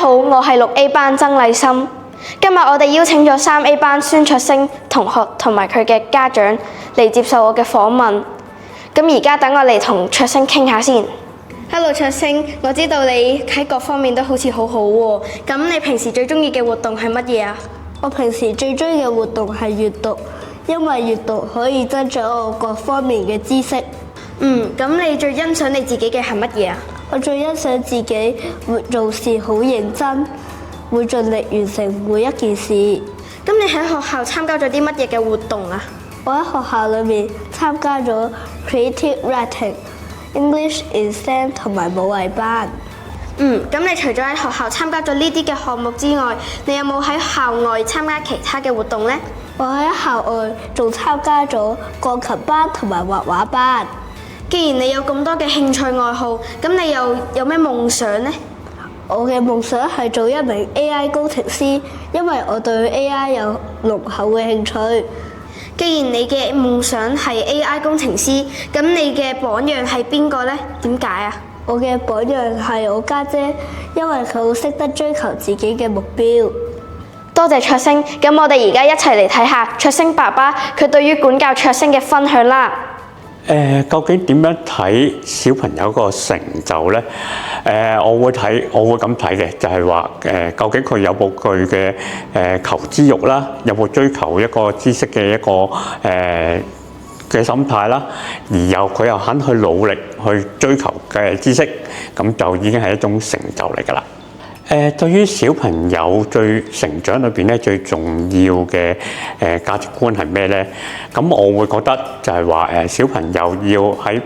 好，我係6A 班曾麗心。今日我哋邀請咗3A 班孫卓星同學同埋佢嘅家長嚟接受我嘅訪問。咁而家等我嚟同卓星傾下先。Hello， 卓星，我知道你喺各方面都好似好好喎。咁你平時最中意嘅活動係乜嘢啊？我平時最中意嘅活動係閱讀，因為閱讀可以增長我各方面嘅知識。咁你最欣賞你自己嘅係乜嘢啊？我最欣賞自己會做事好認真，會盡力完成每一件事。咁你喺學校參加咗啲乜嘢嘅活動啊？我喺學校裏面參加咗 Creative Writing、English in STEM 同埋舞藝班。咁你除咗喺學校參加咗呢啲嘅項目之外，你有冇喺校外參加其他嘅活動呢？我喺校外仲參加咗鋼琴班同埋畫畫班。既然你有咁多嘅興趣愛好，咁你又有咩夢想呢？我嘅夢想係做一名 AI 工程師，因為我對 AI 有濃厚嘅興趣。既然你嘅夢想係 AI 工程師，咁你嘅榜樣係邊個呢？點解啊？我嘅榜樣係我家姐，因為佢好識得追求自己嘅目標。多謝卓星，咁我哋而家一齊嚟睇下卓星爸爸佢對於管教卓星嘅分享啦。究竟點樣睇小朋友個成就呢？我會咁睇嘅，就係話究竟佢有冇佢嘅求知欲啦，有冇追求一個知識嘅一個嘅心態啦，而佢又肯去努力去追求嘅知識，咁就已經係一種成就嚟㗎啦。對於小朋友最成長裏邊咧，最重要嘅價值觀係咩咧？咁我會覺得就係話小朋友要喺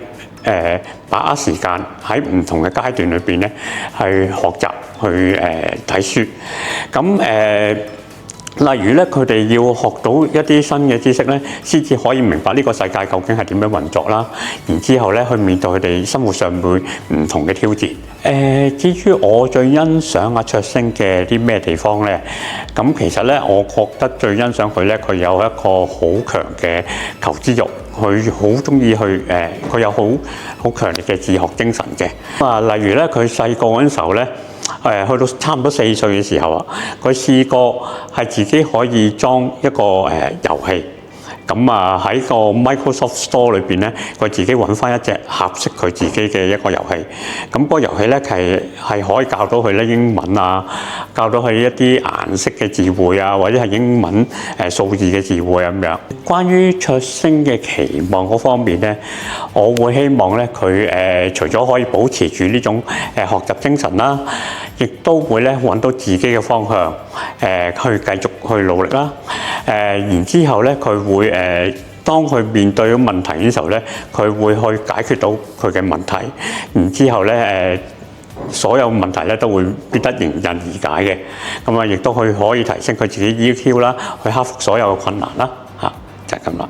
把握時間喺唔同嘅階段裏邊咧，去學習去睇書。咁例如咧，佢哋要學到一啲新嘅知識咧，先至可以明白呢個世界究竟係點樣運作啦。然之後咧，去面對佢哋生活上會唔同嘅挑戰。至於我最欣賞阿卓星嘅啲咩地方咧？咁其實咧，我覺得最欣賞佢咧，佢有一個好強嘅求知欲，佢好中意去佢有好強烈嘅自學精神嘅。例如咧，佢細個嗰陣時候咧。去到差唔多4歲嘅時候啊，佢試過係自己可以裝一個遊戲，咁喺個 Microsoft Store 裏邊咧，佢自己揾翻一隻合適佢自己嘅一個遊戲。咁個遊戲咧係可以教到佢咧英文啊，教到佢一啲顏色嘅字彙啊，或者係英文數字嘅字彙咁樣。關於卓星嘅期望嗰方面咧，我會希望咧佢除咗可以保持住呢種學習精神啦，亦都會咧揾到自己嘅方向，去繼續去努力啦。然之後咧，佢會當佢面對咗問題嘅時候咧，佢會去解決到佢嘅問題。然之後咧，所有問題咧都會變得迎刃而解嘅。咁亦都可以提升佢自己 EQ 啦，去克服所有嘅困難啦。就係咁啦。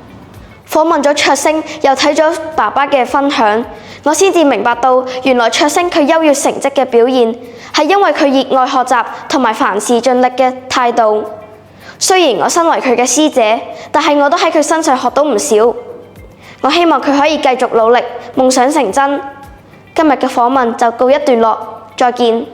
訪問咗卓星，又睇咗爸爸嘅分享，我先至明白到原來卓星佢優越成績嘅表現係因為佢熱愛學習同埋凡事盡力嘅態度。雖然我身為佢嘅師姐，但係我都喺佢身上學到唔少。我希望佢可以繼續努力，夢想成真。今日嘅訪問就告一段落，再見。